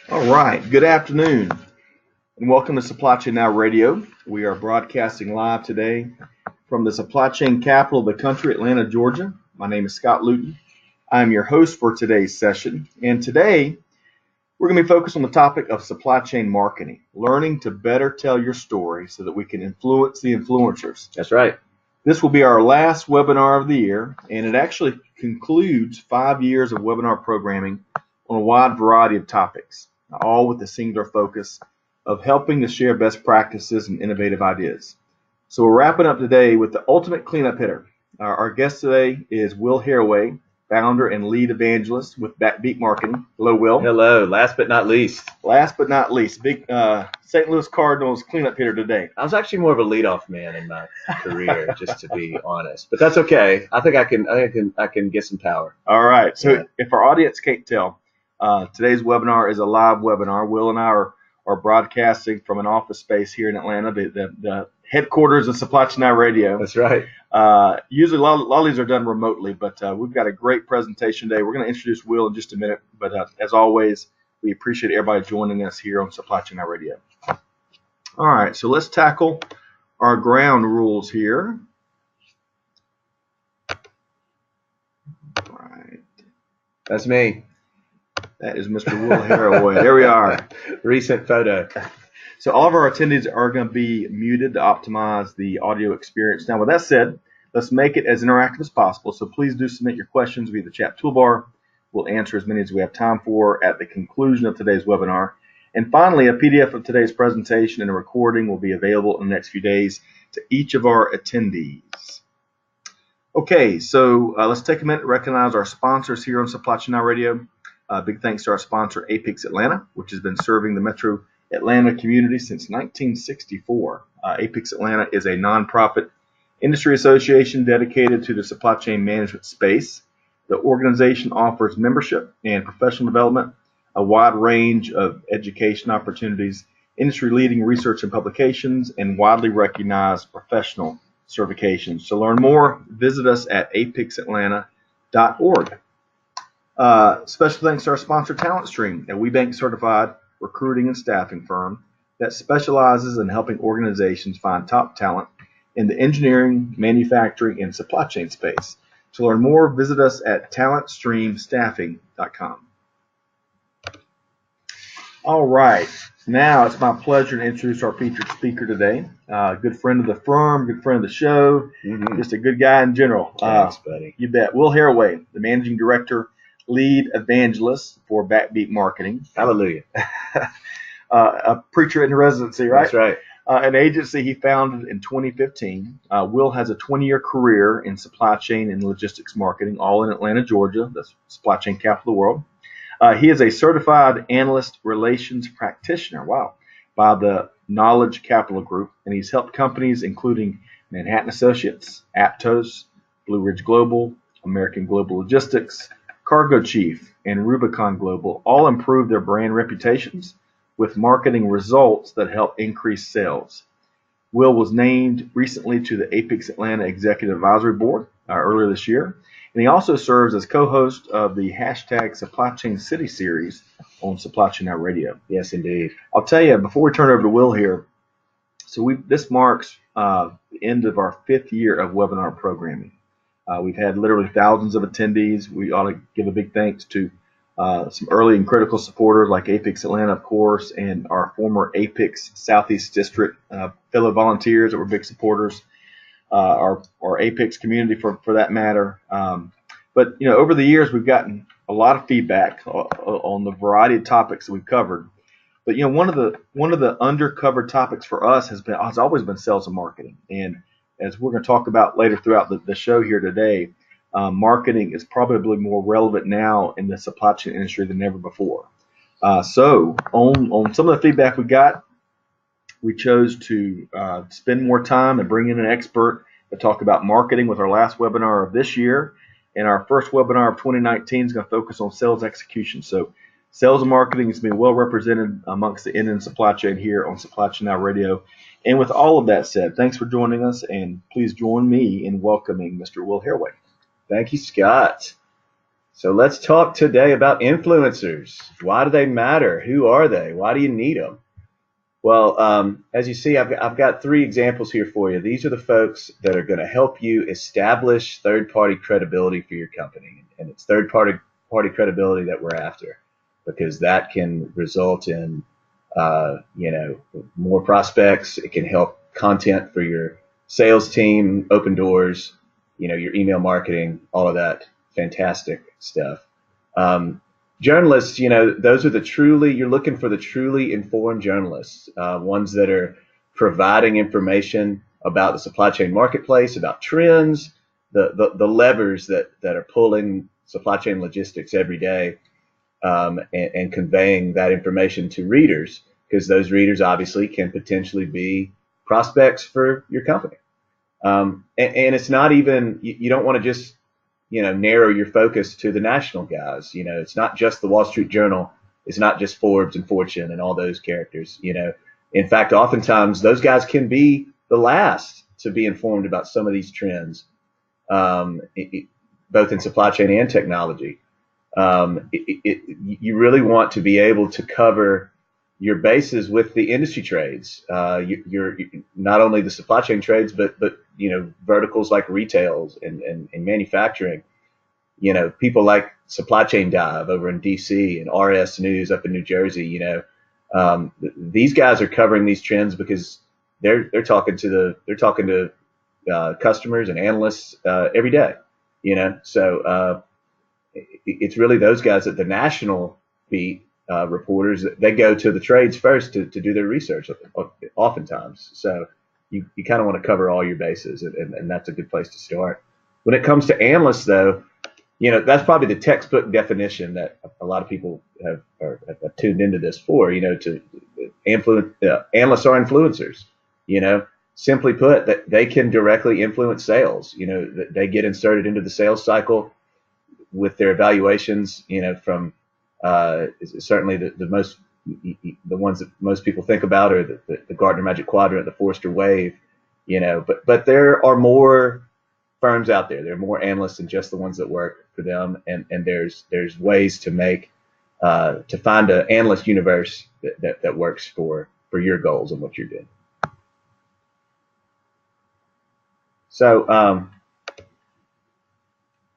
All right, good afternoon, and welcome to Supply Chain Now Radio. We are broadcasting live today from the supply chain capital of the country, Atlanta, Georgia. My name is Scott Luton. I'm your host for today's session, and today we're going to be focused on the topic of supply chain marketing, learning to better tell your story so that we can influence the influencers. That's right. This will be our last webinar of the year, and it actually concludes 5 years of webinar programming on a wide variety of topics, all with the singular focus of helping to share best practices and innovative ideas. So we're wrapping up today with the ultimate cleanup hitter. Our guest today is Will Haraway, founder and lead evangelist with Backbeat Marketing. Hello, Will. Hello. Last but not least. Last but not least, big St. Louis Cardinals cleanup hitter today. I was actually more of a leadoff man in my career, just to be honest. But that's okay. I think I can get some power. All right. So if our audience can't tell, today's webinar is a live webinar. Will and I are broadcasting from an office space here in Atlanta, the headquarters of Supply Chain Now Radio. That's right. Usually a lot of these are done remotely, but we've got a great presentation today. We're going to introduce Will in just a minute, but as always, we appreciate everybody joining us here on Supply Chain Now Radio. All right, so let's tackle our ground rules here. All right. That's me. That is Mr. Will Haraway. There we are. Recent photo. So all of our attendees are going to be muted to optimize the audio experience. Now, with that said, let's make it as interactive as possible. So please do submit your questions via the chat toolbar. We'll answer as many as we have time for at the conclusion of today's webinar. And finally, a PDF of today's presentation and a recording will be available in the next few days to each of our attendees. Okay, so let's take a minute to recognize our sponsors here on Supply Chain Now Radio. Big thanks to our sponsor, APICS Atlanta, which has been serving the Metro Atlanta community since 1964. APICS Atlanta is a nonprofit industry association dedicated to the supply chain management space. The organization offers membership and professional development, a wide range of education opportunities, industry-leading research and publications, and widely recognized professional certifications. To learn more, visit us at apicsatlanta.org. Special thanks to our sponsor, TalentStream, a WeBank certified recruiting and staffing firm that specializes in helping organizations find top talent in the engineering, manufacturing, and supply chain space. To learn more, visit us at talentstreamstaffing.com. All right, now it's my pleasure to introduce our featured speaker today. Good friend of the firm, good friend of the show, just a good guy in general. Thanks, buddy. You bet. Will Haraway, the managing director, lead evangelist for Backbeat Marketing. Hallelujah. A preacher in residency, right? That's right. An agency he founded in 2015. Will has a 20-year career in supply chain and logistics marketing, all in Atlanta, Georgia, the supply chain capital of the world. He is a certified analyst relations practitioner, by the Knowledge Capital Group, and he's helped companies including Manhattan Associates, Aptos, Blue Ridge Global, American Global Logistics, Cargo Chief, and Rubicon Global all improve their brand reputations with marketing results that help increase sales. Will was named recently to the APICS Atlanta Executive Advisory Board earlier this year, and he also serves as co-host of the hashtag Supply Chain City series on Supply Chain Now Radio. Yes, indeed. I'll tell you, before we turn over to Will here, so this marks the end of our 5th year of webinar programming. We've had literally thousands of attendees. We ought to give a big thanks to some early and critical supporters like APICS Atlanta, of course, and our former APICS Southeast District fellow volunteers that were big supporters, our APICS community for that matter. But over the years, we've gotten a lot of feedback on the variety of topics that we've covered. But one of the undercovered topics for us has always been sales and marketing. And as we're going to talk about later throughout the show here today, marketing is probably more relevant now in the supply chain industry than ever before. So on some of the feedback we got, we chose to spend more time and bring in an expert to talk about marketing with our last webinar of this year. And our first webinar of 2019 is going to focus on sales execution. So sales and marketing is being well represented amongst the end-to-end supply chain here on Supply Chain Now Radio. And with all of that said, thanks for joining us, and please join me in welcoming Mr. Will Haraway. Thank you, Scott. So let's talk today about influencers. Why do they matter? Who are they? Why do you need them? Well, as you see, I've got 3 examples here for you. These are the folks that are going to help you establish third-party credibility for your company. And it's third-party credibility that we're after, because that can result in, more prospects. It can help content for your sales team, open doors, your email marketing, all of that fantastic stuff. Journalists, those are you're looking for the truly informed journalists, ones that are providing information about the supply chain marketplace, about trends, the levers that are pulling supply chain logistics every day, and conveying that information to readers, because those readers obviously can potentially be prospects for your company. And it's not even, you don't want to just narrow your focus to the national guys. It's not just the Wall Street Journal. It's not just Forbes and Fortune and all those characters. In fact, oftentimes those guys can be the last to be informed about some of these trends, both in supply chain and technology. You really want to be able to cover your bases with the industry trades. You're not only the supply chain trades, but verticals like retails and manufacturing. People like Supply Chain Dive over in DC and RS News up in New Jersey. These guys are covering these trends because they're talking to customers and analysts every day. So it's really those guys at the national beat. Reporters, they go to the trades first to do their research oftentimes. So you kind of want to cover all your bases, and that's a good place to start. When it comes to analysts, though, that's probably the textbook definition that a lot of people have tuned into this for. To analysts are influencers. Simply put, that they can directly influence sales. They get inserted into the sales cycle with their evaluations. From certainly the ones that most people think about are the Gartner Magic Quadrant, the Forrester Wave, but there are more firms out there. There are more analysts than just the ones that work for them, and there's ways to find an analyst universe that works for your goals and what you're doing. So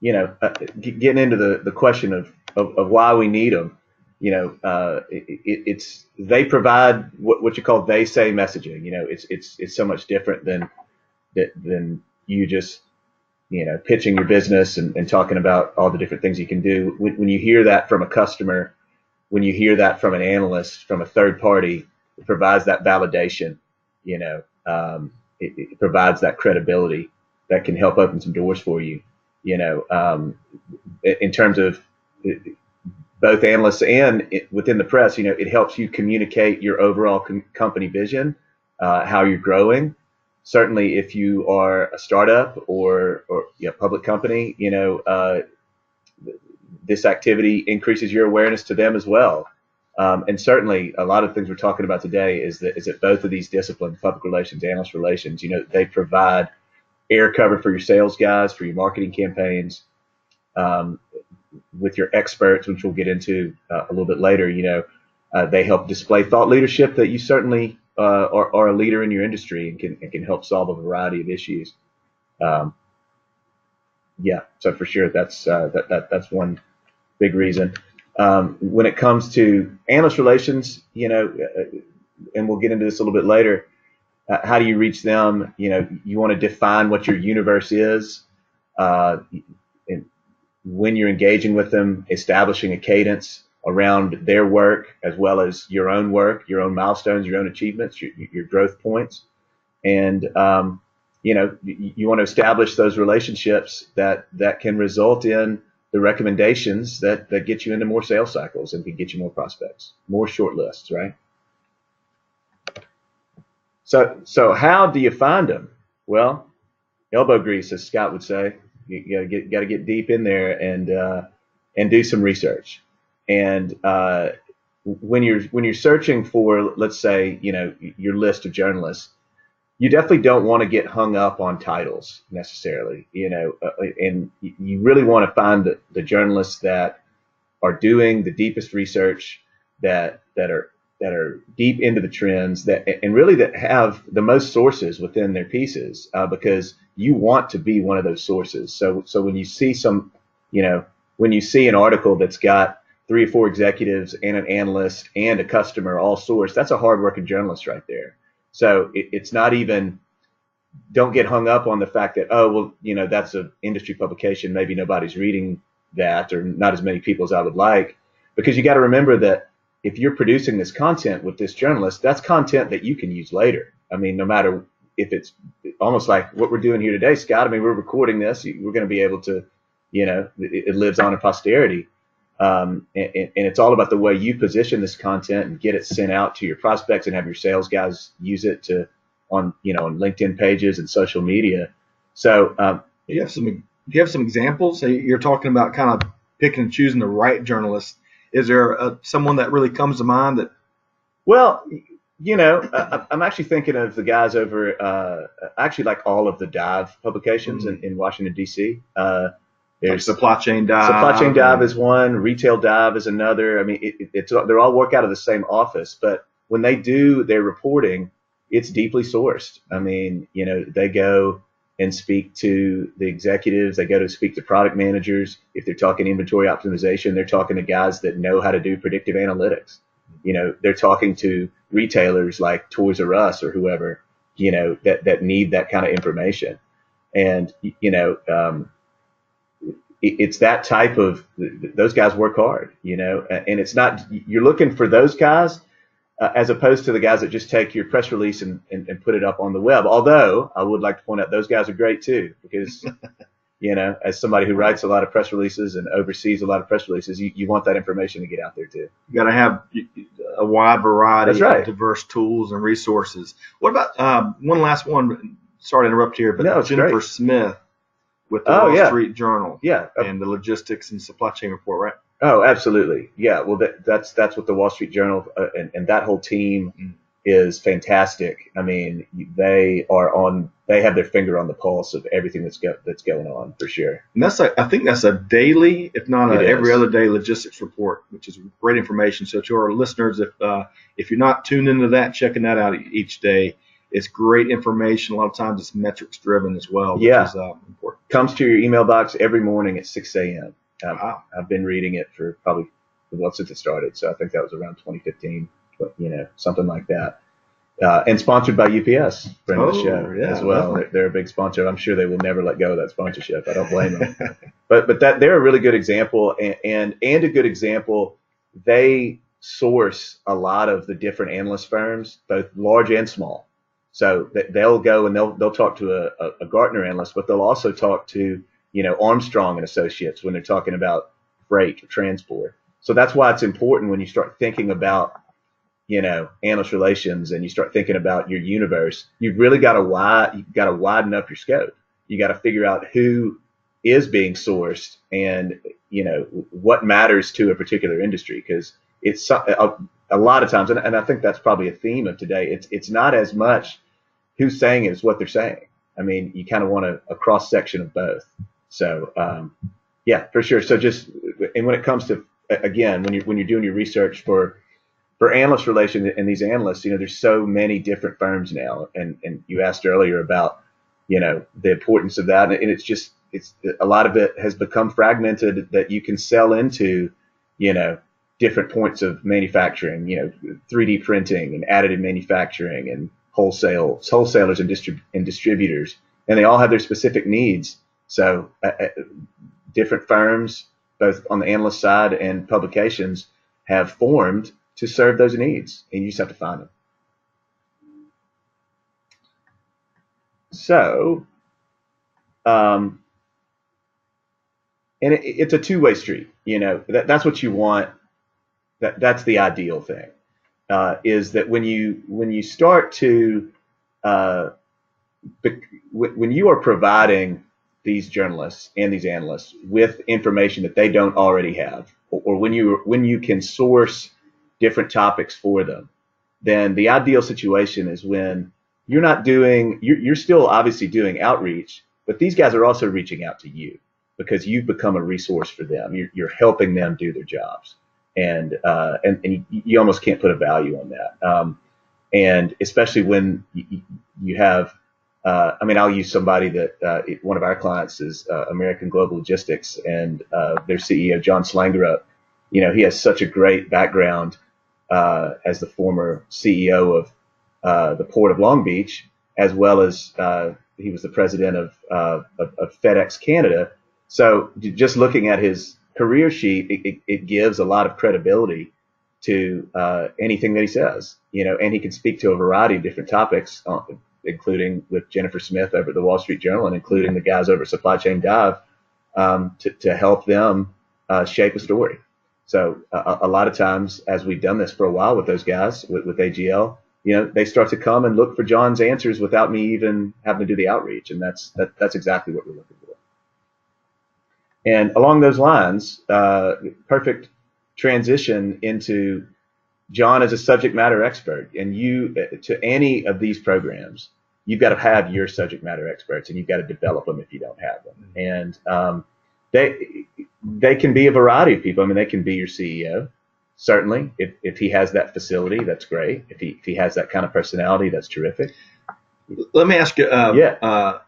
getting into the question of why we need them, it's they provide what you call they say messaging. It's so much different than you just pitching your business and talking about all the different things you can do. When you hear that from a customer, when you hear that from an analyst, from a third party, it provides that validation. It provides that credibility that can help open some doors for you. In terms of both analysts and within the press, it helps you communicate your overall company vision, how you're growing. Certainly, if you are a startup or public company, this activity increases your awareness to them as well. And certainly, a lot of things we're talking about today is that both of these disciplines, public relations, analyst relations, they provide air cover for your sales guys, for your marketing campaigns, with your experts, which we'll get into a little bit later. They help display thought leadership that you certainly are a leader in your industry and can help solve a variety of issues. So for sure, that's one big reason. When it comes to analyst relations, and we'll get into this a little bit later. How do you reach them? You want to define what your universe is, and when you're engaging with them, establishing a cadence around their work as well as your own work, your own milestones, your own achievements, your growth points, and you want to establish those relationships that can result in the recommendations that get you into more sales cycles and can get you more prospects, more short lists, right? So how do you find them? Well, elbow grease, as Scott would say. You got to get deep in there and do some research. And when you're searching for, let's say, your list of journalists, you definitely don't want to get hung up on titles necessarily, and you really want to find the journalists that are doing the deepest research, that are deep into the trends, and really that have the most sources within their pieces, because you want to be one of those sources. So when you see when you see an article that's got 3 or 4 executives and an analyst and a customer all sourced, that's a hardworking journalist right there. So it's not even, don't get hung up on the fact that, oh, well, that's an industry publication. Maybe nobody's reading that, or not as many people as I would like, because you got to remember that if you're producing this content with this journalist, that's content that you can use later. I mean, no matter if it's almost like what we're doing here today, Scott. I mean, we're recording this. We're going to be able to, it lives on in posterity. And it's all about the way you position this content and get it sent out to your prospects and have your sales guys use it on LinkedIn pages and social media. So you have some examples. So you're talking about kind of picking and choosing the right journalist. Is there someone that really comes to mind that? Well, I'm actually thinking of the guys over, actually like all of the dive publications in Washington, D.C. There's like Supply Chain Dive. Supply Chain Dive is one. Retail Dive is another. I mean, they're all work out of the same office, but when they do their reporting, it's deeply sourced. I mean, they go and speak to the executives. They go to speak to product managers. If they're talking inventory optimization, they're talking to guys that know how to do predictive analytics. They're talking to retailers like Toys R Us or whoever, that need that kind of information. And, it's that type of, those guys work hard, and it's not, you're looking for those guys as opposed to the guys that just take your press release and put it up on the web. Although I would like to point out those guys are great too, because, as somebody who writes a lot of press releases and oversees a lot of press releases, you want that information to get out there too. You got to have a wide variety That's right. of diverse tools and resources. What about one last one? Sorry to interrupt here, but no, Jennifer great. Smith with the Wall Street Journal, and the logistics and supply chain report, right? Oh, absolutely. Yeah. Well, that's what the Wall Street Journal and that whole team is fantastic. I mean, they have their finger on the pulse of everything that's going on for sure. And I think that's a daily, if not every other day, logistics report, which is great information. So to our listeners, if you're not tuned into that, checking that out each day, it's great information. A lot of times it's metrics driven as well, which is important. Comes to your email box every morning at 6 a.m. I've been reading it for probably since it started. So I think that was around 2015, but something like that. And sponsored by UPS, friend of the show as well. They're a big sponsor. I'm sure they will never let go of that sponsorship. I don't blame them. but they're a really good example, and a good example. They source a lot of the different analyst firms, both large and small. So they'll go and they'll talk to a Gartner analyst, but they'll also talk to Armstrong and Associates when they're talking about freight or transport. So that's why it's important when you start thinking about analyst relations and you start thinking about your universe. You've really got to widen up your scope. You got to figure out who is being sourced and what matters to a particular industry, because it's a lot of times, and I think that's probably a theme of today. It's not as much who's saying it as what they're saying. I mean, you kind of want a cross section of both. So for sure. So and when it comes to, again, when you're doing your research for analyst relations and these analysts, there's so many different firms now, and you asked earlier about the importance of that, and it's a lot of it has become fragmented, that you can sell into different points of manufacturing, 3D printing and additive manufacturing and wholesalers and distributors, and they all have their specific needs. So different firms, both on the analyst side and publications, have formed to serve those needs, and you just have to find them. So, and it's a two-way street. That's what you want. That's the ideal thing, is that when you start to when you are providing these journalists and these analysts with information that they don't already have, or when you can source different topics for them, then the ideal situation is when you're not doing, you're still obviously doing outreach, but these guys are also reaching out to you because you've become a resource for them. You're helping them do their jobs. And you almost can't put a value on that. And especially when you have, I mean, I'll use somebody that one of our clients is American Global Logistics, and their CEO, John Slangerup. You know, he has such a great background as the former CEO of the Port of Long Beach, as well as he was the president of FedEx Canada. So just looking at his career sheet, it gives a lot of credibility to anything that he says, you know, and he can speak to a variety of different topics, including with Jennifer Smith over at the Wall Street Journal, and including the guys over at Supply Chain Dive, to help them shape a story. So a lot of times, as we've done this for a while with those guys, with AGL, you know, they start to come and look for John's answers without me even having to do the outreach, and that's exactly what we're looking for. And along those lines, perfect transition into John as a subject matter expert. And you, to any of these programs, you've got to have your subject matter experts, and you've got to develop them if you don't have them. And they can be a variety of people. I mean, they can be your CEO, certainly. If he has that facility, that's great. If he has that kind of personality, that's terrific. Let me ask you. Yeah.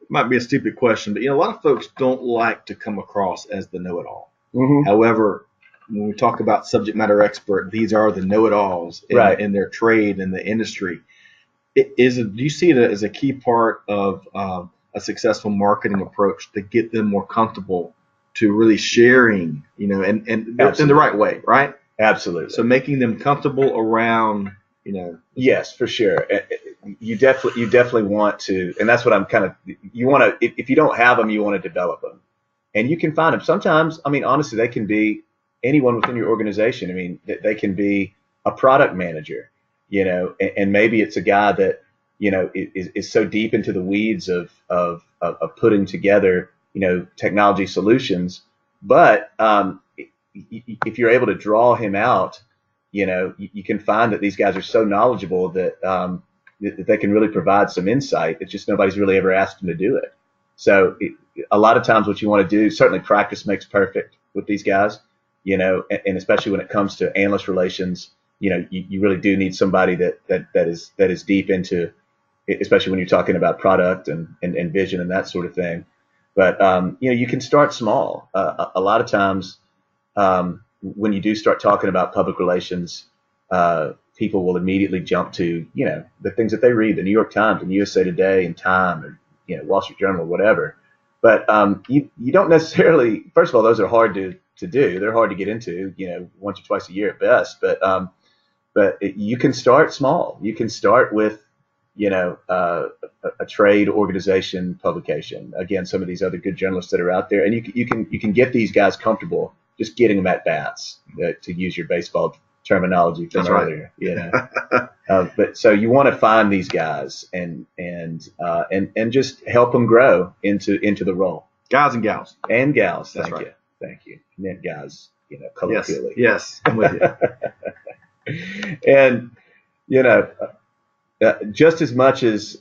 Might be a stupid question, but you know, a lot of folks don't like to come across as the know-it-all. Mm-hmm. However, when we talk about subject matter expert, these are the know-it-alls in their trade and the industry. Do you see it as a key part of a successful marketing approach to get them more comfortable to really sharing, you know, and in the right way, right? Absolutely. So making them comfortable around, you know. Yes, for sure. You definitely want to, and that's what I'm kind of, you want to, if you don't have them, you want to develop them, and you can find them. Sometimes, I mean, honestly, they can be anyone within your organization. I mean, they can be a product manager, you know, and maybe it's a guy that, you know, is so deep into the weeds of putting together, you know, technology solutions. But if you're able to draw him out, you know, you can find that these guys are so knowledgeable that that they can really provide some insight. It's just nobody's really ever asked them to do it. So a lot of times what you want to do, certainly practice makes perfect with these guys, you know, and especially when it comes to analyst relations, you know, you really do need somebody that is deep into, especially when you're talking about product and vision and that sort of thing. But, you know, you can start small. A lot of times when you do start talking about public relations, people will immediately jump to, you know, the things that they read, the New York Times and USA Today and Time, or, you know, Wall Street Journal or whatever. But you don't necessarily, first of all, those are hard to do. They're hard to get into, you know, once or twice a year at best. But you can start small. You can start with, you know, a trade organization publication. Again, some of these other good journalists that are out there, and you can get these guys comfortable just getting them at bats, to use your baseball terminology from earlier. Right. You know, but so you want to find these guys and just help them grow into the role. Guys and gals. And gals. That's right. Thank you. Meant guys, you know, colloquially. Yes, I'm with you. And, you know, just as much as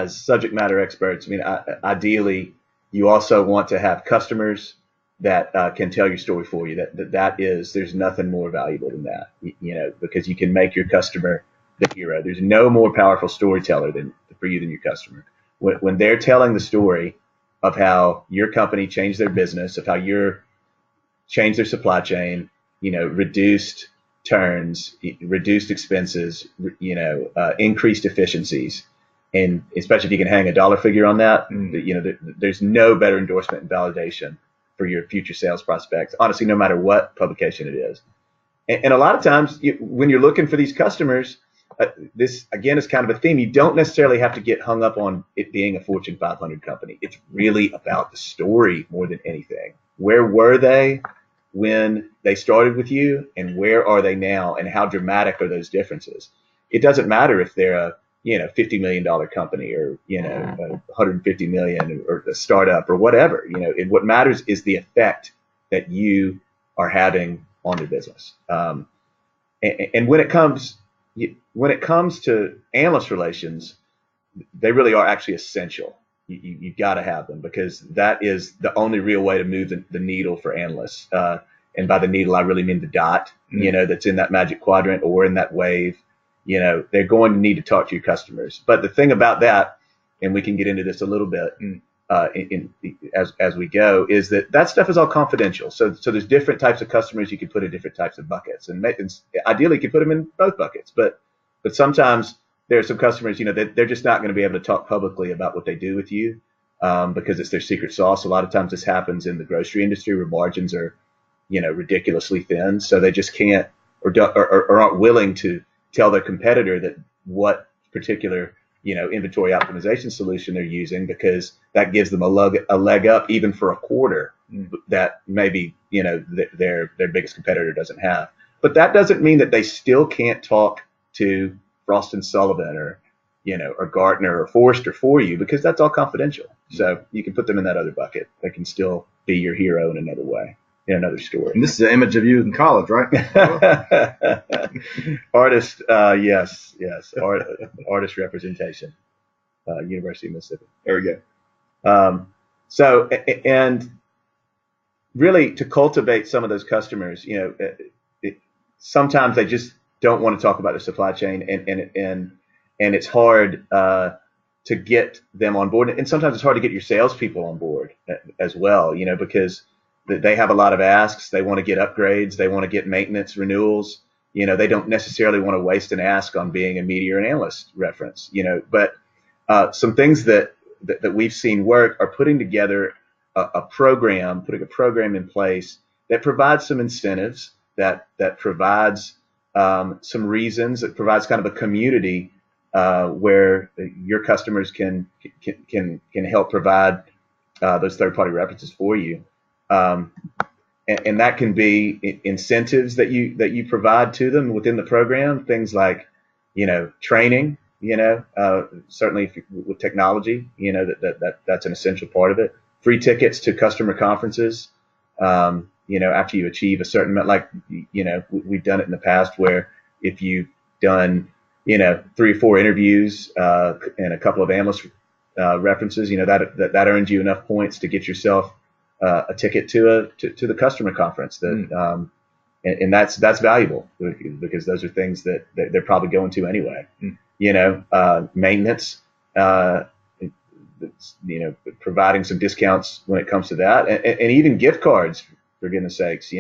subject matter experts, I mean, ideally, you also want to have customers that can tell your story for you. There's nothing more valuable than that, you know, because you can make your customer the hero. There's no more powerful storyteller for you than your customer. When they're telling the story of how your company changed their business, of how you're changed their supply chain, you know, reduced turns, reduced expenses, you know, increased efficiencies, and especially if you can hang a dollar figure on that, you know, there's no better endorsement and validation for your future sales prospects, honestly, no matter what publication it is. And a lot of times when you're looking for these customers, this again is kind of a theme. You don't necessarily have to get hung up on it being a Fortune 500 company. It's really about the story more than anything. Where were they when they started with you, and where are they now, and how dramatic are those differences? It doesn't matter if they're a, you know, $50 million company, or, you know, 150 million, or a startup, or whatever. You know, what matters is the effect that you are having on their business. And when it comes when it comes to analyst relations, they really are actually essential. You've got to have them because that is the only real way to move the needle for analysts. And by the needle, I really mean the dot, that's in that magic quadrant or in that wave. They're going to need to talk to your customers. But the thing about that, and we can get into this a little bit as we go, is that stuff is all confidential. So there's different types of customers you can put in different types of buckets, and ideally you can put them in both buckets. But sometimes there are some customers, that they're just not going to be able to talk publicly about what they do with you because it's their secret sauce. A lot of times this happens in the grocery industry where margins are, ridiculously thin, so they just can't or aren't willing to tell their competitor that what particular inventory optimization solution they're using, because that gives them a leg up even for a quarter that maybe their biggest competitor doesn't have. But that doesn't mean that they still can't talk to Frost and Sullivan or or Gartner or Forrester for you, because that's all confidential. So you can put them in that other bucket. They can still be your hero in another way, in another story. And this is an image of you in college, right? Artist, yes, artist representation, University of Mississippi. There we go. So, and really to cultivate some of those customers, sometimes they just don't want to talk about their supply chain, and it's hard to get them on board, and sometimes it's hard to get your salespeople on board as well, because they have a lot of asks. They want to get upgrades. They want to get maintenance renewals. They don't necessarily want to waste an ask on being a media and analyst reference. But some things that we've seen work are putting together putting a program in place that provides some incentives, that provides some reasons, that provides kind of a community where your customers can help provide those third-party references for you. And that can be incentives that you provide to them within the program. Things like, training, certainly with technology, that's an essential part of it. Free tickets to customer conferences, after you achieve a certain amount, like, we've done it in the past where if you've done, 3 or 4 interviews and a couple of analyst references, that earns you enough points to get yourself a ticket to the customer conference. And that's valuable because those are things that they're probably going to anyway. Maintenance, providing some discounts when it comes to that, and even gift cards, for goodness sakes.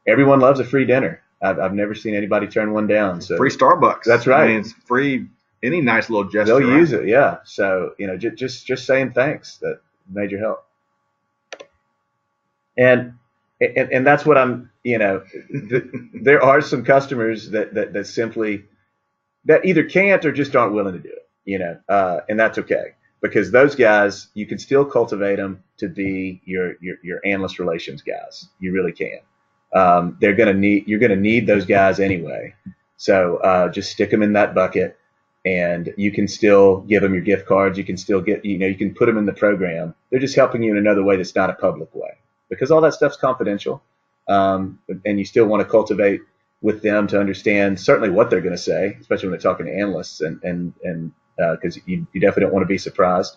Everyone loves a free dinner. I've never seen anybody turn one down. So free Starbucks. That's right. I mean, it's free. Any nice little gesture. They'll use it. Yeah. So just saying thanks, that major help. And that's what I'm, there are some customers that simply, that either can't or just aren't willing to do it, and that's okay, because those guys, you can still cultivate them to be your analyst relations guys. You really can. You're going to need those guys anyway. So just stick them in that bucket, and you can still give them your gift cards. You can still get, you can put them in the program. They're just helping you in another way that's not a public way, because all that stuff's confidential. And you still want to cultivate with them to understand certainly what they're going to say, especially when they're talking to analysts, and because you definitely don't want to be surprised.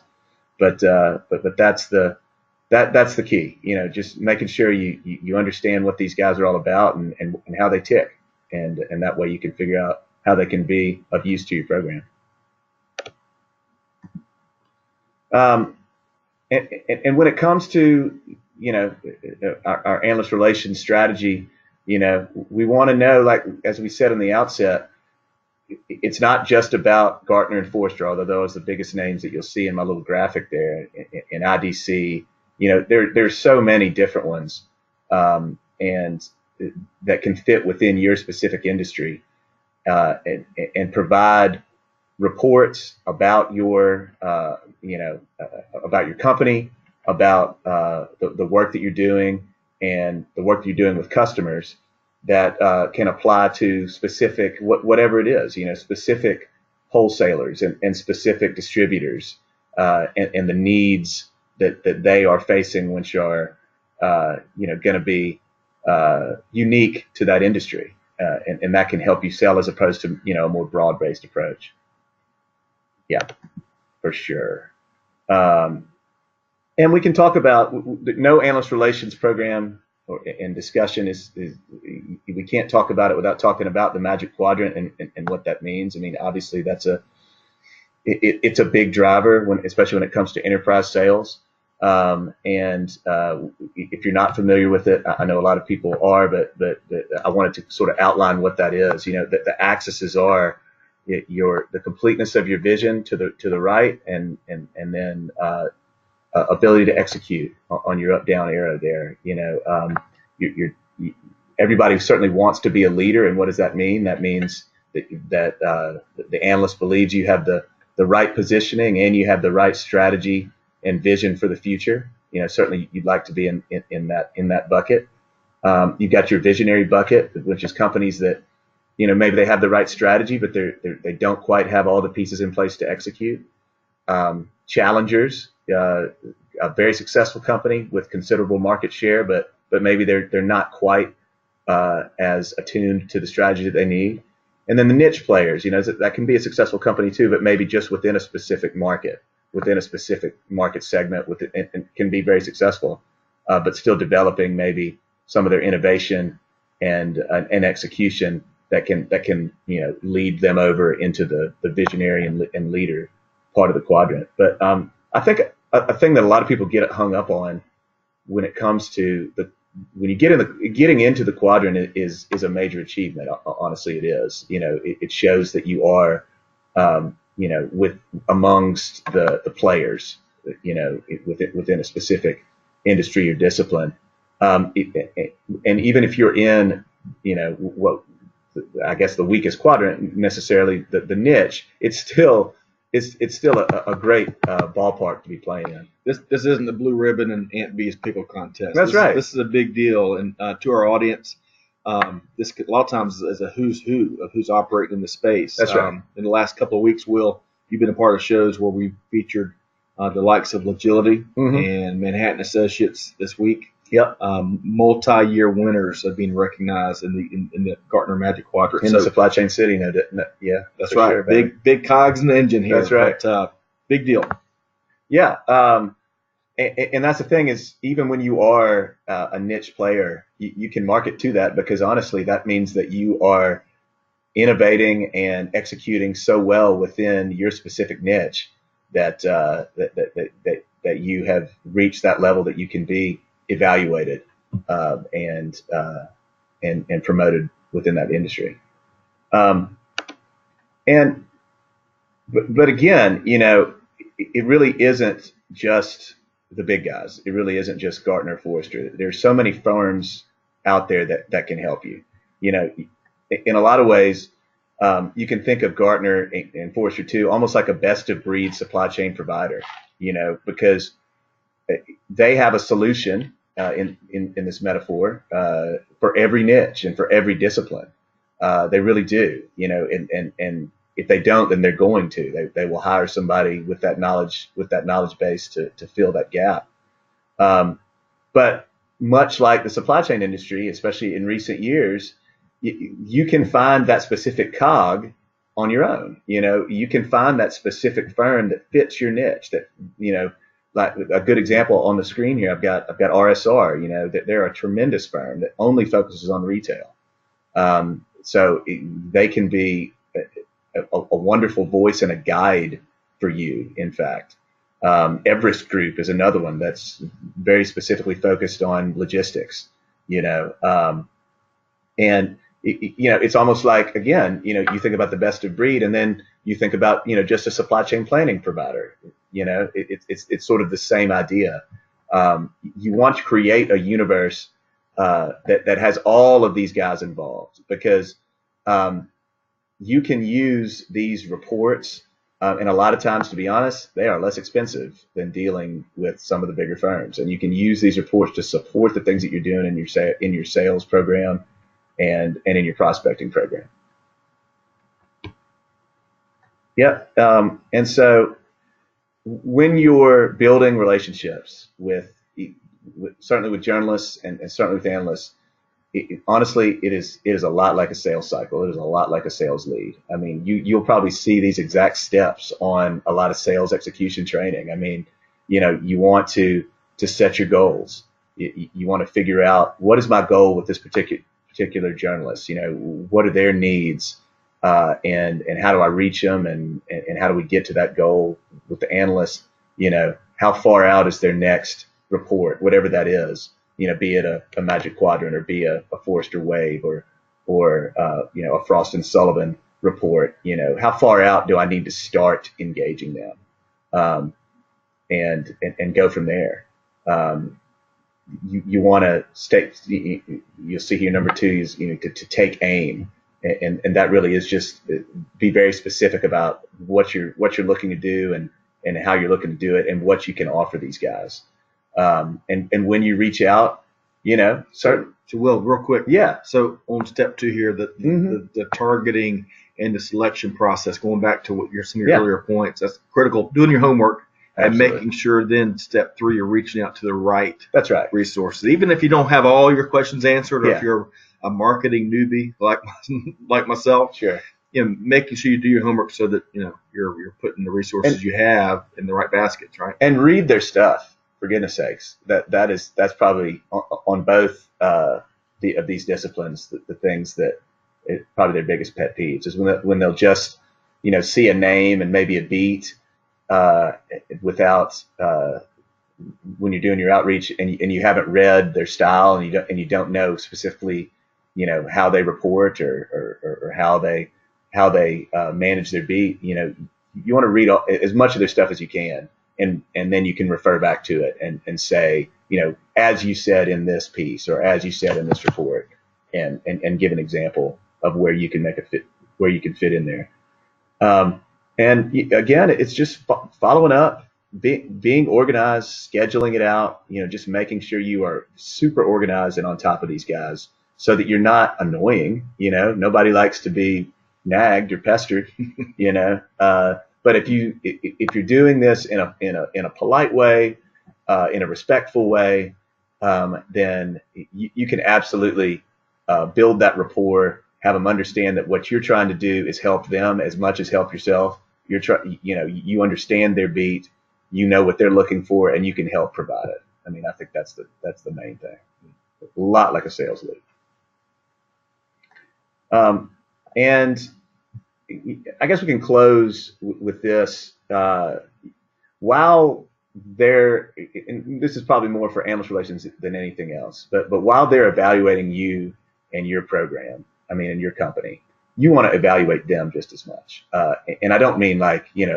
But that's the key, just making sure you understand what these guys are all about and how they tick, and that way you can figure out how they can be of use to your program. And when it comes to our analyst relations strategy, we want to know, like, as we said in the outset, it's not just about Gartner and Forrester, although those are the biggest names that you'll see in my little graphic there. In IDC, there's so many different ones, and that can fit within your specific industry, and provide reports about your, about your company, about the work that you're doing, and the work that you're doing with customers that can apply to specific, whatever it is, specific wholesalers and specific distributors, and the needs that they are facing, which are, going to be unique to that industry. and that can help you sell as opposed to, a more broad-based approach. Yeah, for sure. And we can talk about no analyst relations program and discussion is we can't talk about it without talking about the Magic Quadrant and what that means. I mean, obviously it's a big driver especially when it comes to enterprise sales. And if you're not familiar with it, I know a lot of people are, but I wanted to sort of outline what that is. That the axes are the completeness of your vision to the right, and then ability to execute on your up-down arrow there. Everybody certainly wants to be a leader, and what does that mean? That means that the analyst believes you have the right positioning and you have the right strategy and vision for the future. Certainly you'd like to be in that bucket. You've got your visionary bucket, which is companies that maybe they have the right strategy, but they don't quite have all the pieces in place to execute. Challengers, a very successful company with considerable market share, but maybe they're not quite as attuned to the strategy that they need. And then the niche players, that can be a successful company too, but maybe just within a specific market segment, and can be very successful, but still developing maybe some of their innovation and execution that can lead them over into the visionary and leader part of the quadrant. But I think a thing that a lot of people get hung up on when it comes to when you getting into the quadrant is a major achievement. Honestly, it is. It shows that you are with amongst the players, within a specific industry or discipline. And even if you're in, what I guess the weakest quadrant, necessarily the niche, it's still a great ballpark to be playing in. This isn't the blue ribbon and Aunt Bee's pickle contest. That's right. This is a big deal, and to our audience, this a lot of times is a who's who of who's operating in the space. That's right. In the last couple of weeks, Will, you've been a part of shows where we featured the likes of Logility and Manhattan Associates this week. Yep. Multi-year winners have been recognized in the Gartner Magic Quadrant. In the supply chain city, yeah, that's right. Sure, big cogs in the engine here. That's right. But, big deal. Yeah. And that's the thing is, even when you are a niche player, you can market to that, because honestly, that means that you are innovating and executing so well within your specific niche that you have reached that level that you can be evaluated and promoted within that industry. But again, it really isn't just the big guys. It really isn't just Gartner, Forrester. There's so many firms out there that can help you. In a lot of ways, you can think of Gartner and Forrester too, almost like a best of breed supply chain provider, because they have a solution in this metaphor for every niche and for every discipline. They really do, and if they don't, then they're going to. They will hire somebody with that knowledge base to fill that gap. But much like the supply chain industry, especially in recent years, you can find that specific cog on your own. You can find that specific firm that fits your niche. That like a good example on the screen here, I've got RSR. That they're a tremendous firm that only focuses on retail. So they can be a wonderful voice and a guide for you. In fact, Everest Group is another one that's very specifically focused on logistics. And it's almost like, again, you think about the best of breed, and then you think about, just a supply chain planning provider. It's sort of the same idea. You want to create a universe that has all of these guys involved, because you can use these reports, and a lot of times, to be honest, they are less expensive than dealing with some of the bigger firms. And you can use these reports to support the things that you're doing in your sales program and in your prospecting program. Yep. And so when you're building relationships with certainly with journalists and certainly with analysts, honestly, it is a lot like a sales cycle. It is a lot like a sales lead. I mean, you'll probably see these exact steps on a lot of sales execution training. I mean, you want to set your goals. You want to figure out, what is my goal with this particular journalist? What are their needs, and how do I reach them, and how do we get to that goal with the analyst? How far out is their next report, whatever that is. Be it a Magic Quadrant, or be a Forrester Wave, or a Frost and Sullivan report. How far out do I need to start engaging them, and go from there. You want to stay. You'll see here number 2 is to take aim, and that really is just be very specific about what you're looking to do, and how you're looking to do it, and what you can offer these guys. And when you reach out, certain. So Will, real quick. Yeah. So on step 2 here, the targeting and the selection process, going back to some of your earlier points, that's critical. Doing your homework. Absolutely. And making sure then step 3, you're reaching out to the right. That's right. Resources. Even if you don't have all your questions answered, or if you're a marketing newbie like myself, sure. Making sure you do your homework so that you're putting the resources you have in the right baskets, right? And read their stuff, for goodness sakes. That's probably on both of these disciplines the things that probably their biggest pet peeves is when they'll just see a name and maybe a beat. Without when you're doing your outreach, and you haven't read their style, and you don't know specifically how they report, or how they manage their beat. You want to read as much of their stuff as you can, and then you can refer back to it and say, as you said in this piece, or as you said in this report, and give an example of where you can make a fit, where you can fit in there. And again, it's just following up, being organized, scheduling it out, just making sure you are super organized and on top of these guys, so that you're not annoying. Nobody likes to be nagged or pestered, but if you're doing this in a polite way, in a respectful way, then you can absolutely build that rapport, have them understand that what you're trying to do is help them as much as help yourself. You understand their beat, what they're looking for, and you can help provide it. I mean, I think that's the main thing. A lot like a sales lead. And I guess we can close with this. While they're, and this is probably more for analyst relations than anything else, but while they're evaluating you and your program, in your company, you want to evaluate them just as much. And I don't mean like, I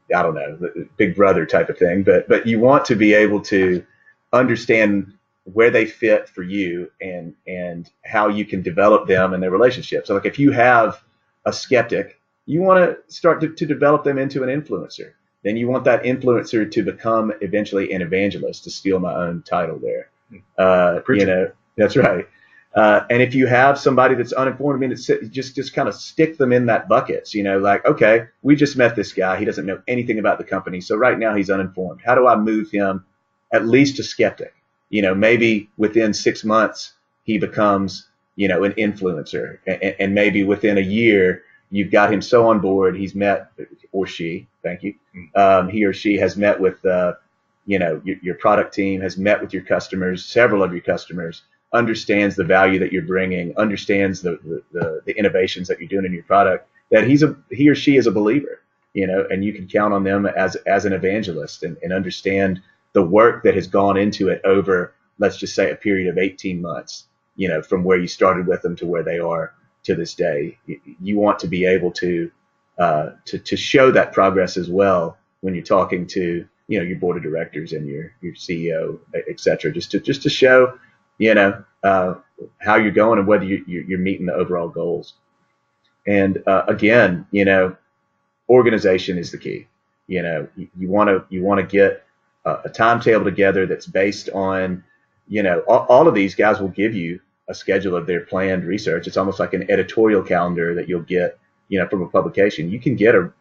don't know, the big brother type of thing, but you want to be able to understand where they fit for you, and how you can develop them and their relationship. So like if you have a skeptic, you want to start to develop them into an influencer. Then you want that influencer to become eventually an evangelist, to steal my own title there. That's right. And if you have somebody that's uninformed, just kind of stick them in that bucket. So, like, okay, we just met this guy. He doesn't know anything about the company. So right now he's uninformed. How do I move him at least to skeptic? Maybe within 6 months he becomes, an influencer, and maybe within a year you've got him so on board, he's met, or she, thank you, he or she has met with, your product team, has met with your customers, several of your customers, understands the value that you're bringing, understands the innovations that you're doing in your product, that he or she is a believer, and you can count on them as an evangelist, and understand the work that has gone into it over, let's just say, a period of 18 months, from where you started with them to where they are to this day. You want to be able to show that progress as well when you're talking to, your board of directors and your CEO, et cetera, just to show, how you're going and whether you're meeting the overall goals. And again, organization is the key. You want to get a timetable together that's based on, all of these guys will give you a schedule of their planned research. It's almost like an editorial calendar that you'll get, from a publication. You can get a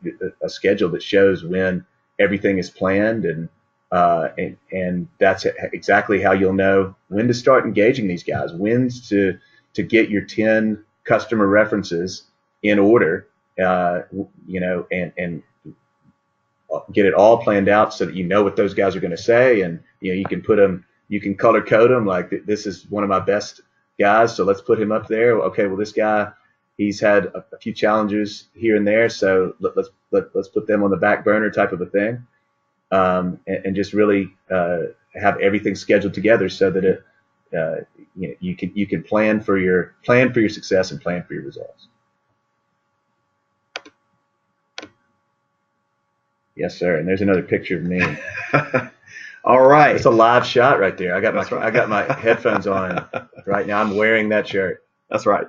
schedule that shows when everything is planned, and And that's exactly how you'll know when to start engaging these guys, when to get your 10 customer references in order, and get it all planned out so that you know what those guys are going to say, and you can put them, you can color code them like, this is one of my best guys, so let's put him up there. Okay, well, this guy, he's had a few challenges here and there, so let's put them on the back burner type of a thing, and just really have everything scheduled together so that you can plan for your success and plan for your results. Yes, sir. And there's another picture of me. All right. It's a live shot right there. I got my headphones on right now. I'm wearing that shirt. That's right.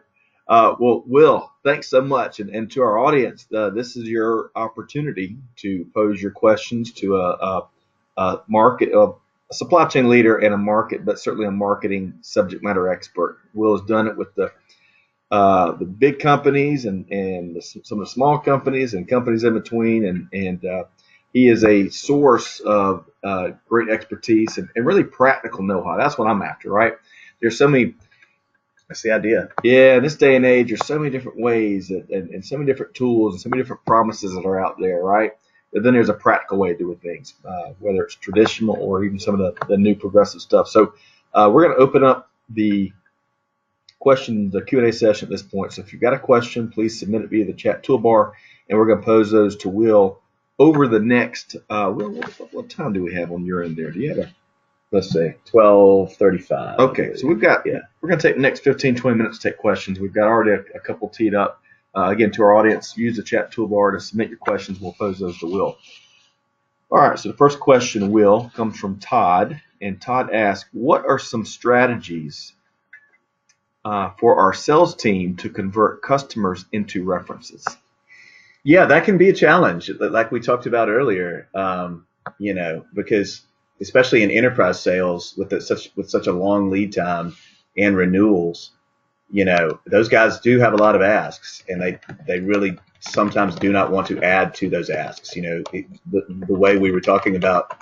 Well, Will, thanks so much. And to our audience, this is your opportunity to pose your questions to a supply chain leader and a market, but certainly a marketing subject matter expert. Will has done it with the big companies and some of the small companies and companies in between, and he is a source of great expertise and really practical know-how. That's what I'm after, right? There's so many. That's the idea. Yeah, in this day and age, there's so many different ways and so many different tools and so many different promises that are out there, right? But then there's a practical way of doing things, whether it's traditional or even some of the new progressive stuff. So we're going to open up the Q&A session at this point. So if you've got a question, please submit it via the chat toolbar, and we're going to pose those to Will over the next. Will, what time do we have on your end there? Do you have a? Let's say 12:35. Okay, so we're going to take the next 15, 20 minutes to take questions. We've got already a couple teed up. Again, to our audience, use the chat toolbar to submit your questions. We'll pose those to Will. All right, so the first question, Will, comes from Todd, and Todd asks, what are some strategies for our sales team to convert customers into references? Yeah, that can be a challenge, like we talked about earlier. Because especially in enterprise sales with such a long lead time and renewals, those guys do have a lot of asks, and they really sometimes do not want to add to those asks. The way we were talking about,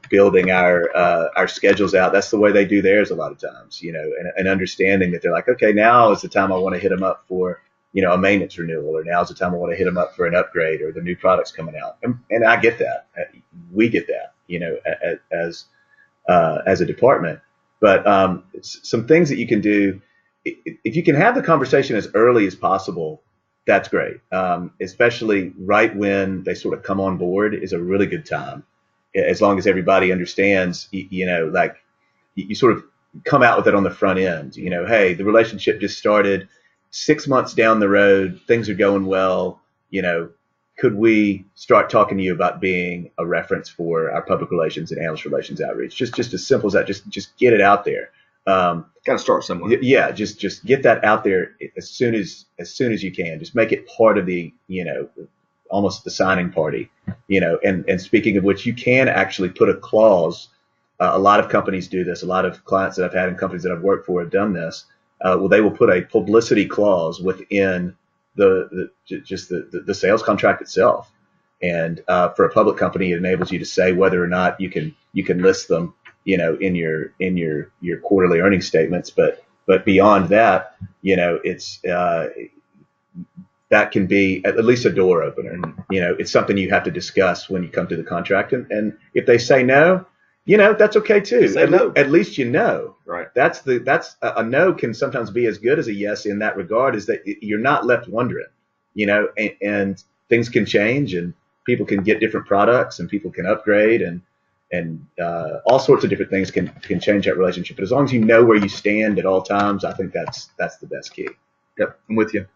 building our schedules out, that's the way they do theirs a lot of times, and understanding that they're like, okay, now is the time I want to hit them up for, a maintenance renewal, or now is the time I want to hit them up for an upgrade or the new products coming out. And I get that. We get that, as a department. But some things that you can do, if you can have the conversation as early as possible, that's great. Especially right when they sort of come on board is a really good time. As long as everybody understands, like you sort of come out with it on the front end, hey, the relationship just started 6 months down the road, things are going well, could we start talking to you about being a reference for our public relations and analyst relations outreach? Just as simple as that. Just get it out there. Got to start somewhere. Yeah, just get that out there as soon as you can. Just make it part of the, almost the signing party. And speaking of which, you can actually put a clause. A lot of companies do this. A lot of clients that I've had and companies that I've worked for have done this. They will put a publicity clause within the sales contract itself. And for a public company, it enables you to say whether or not you can list them, in your quarterly earnings statements. But beyond that, it's that can be at least a door opener. It's something you have to discuss when you come to the contract. And if they say no, that's okay too. At least Right. That's a no can sometimes be as good as a yes in that regard, is that you're not left wondering, and things can change, and people can get different products, and people can upgrade, and all sorts of different things can change that relationship. But as long as you know where you stand at all times, I think that's the best key. Yep, I'm with you.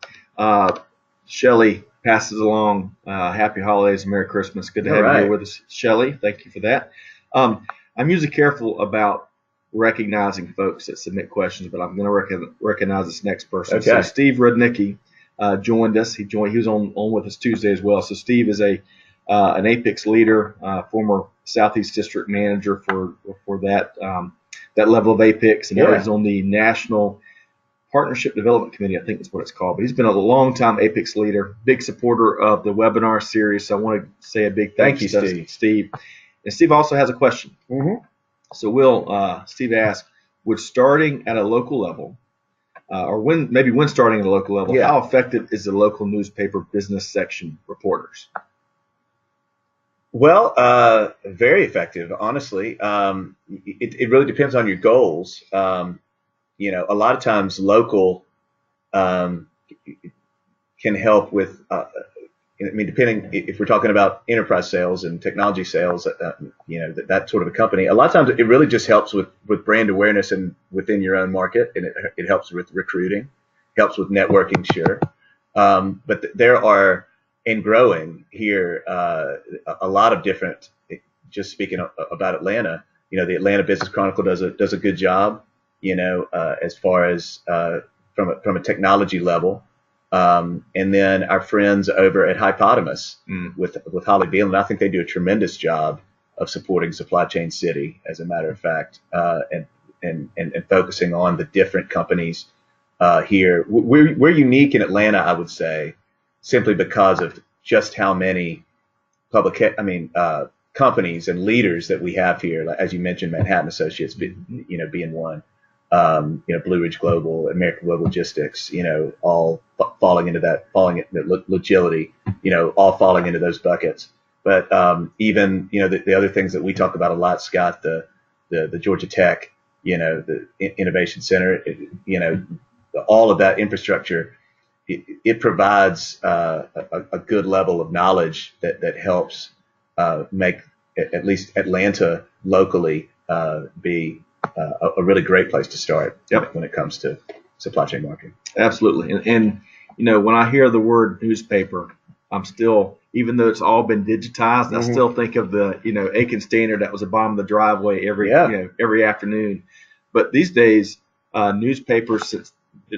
Shelley passes along happy holidays and Merry Christmas. Good to have you here with us, Shelley. Thank you for that. I'm usually careful about recognizing folks that submit questions, but I'm going to recognize this next person. Okay. So Steve Rudnicki joined us. He was on with us Tuesday as well. So Steve is an APICS leader, former Southeast District Manager for that level of APICS, and now he's on the National Partnership Development Committee, I think is what it's called. But he's been a long-time APICS leader, big supporter of the webinar series. So I want to say a big thank you to Steve. And Steve also has a question. Mm-hmm. So Steve asks, would starting at a local level, or when starting at a local level, Yeah. how effective is the local newspaper business section reporters? Well, very effective, honestly. It really depends on your goals. A lot of times local um, can help with, depending if we're talking about enterprise sales and technology sales, that sort of a company. A lot of times it really just helps with brand awareness and within your own market, and it helps with recruiting, helps with networking, sure. But there are, and growing here, a lot of different. Just speaking about Atlanta, the Atlanta Business Chronicle does a good job, as far as from a technology level. And then our friends over at Hypotamus with Holly Beelan, I think they do a tremendous job of supporting Supply Chain City, as a matter of fact, and focusing on the different companies here. We're unique in Atlanta, I would say, simply because of just how many companies and leaders that we have here. Like, as you mentioned, Manhattan Associates, being one. Blue Ridge Global, American Global Logistics, all falling into Logility, all falling into those buckets. But even, the other things that we talk about a lot, Scott, the Georgia Tech, the Innovation Center, all of that infrastructure, it provides a good level of knowledge that helps make at least Atlanta locally be a really great place to start when it comes to supply chain marketing. Absolutely. And when I hear the word newspaper, I'm still, even though it's all been digitized, I still think of the, Aiken Standard that was at the bottom of the driveway every afternoon. But these days, newspapers,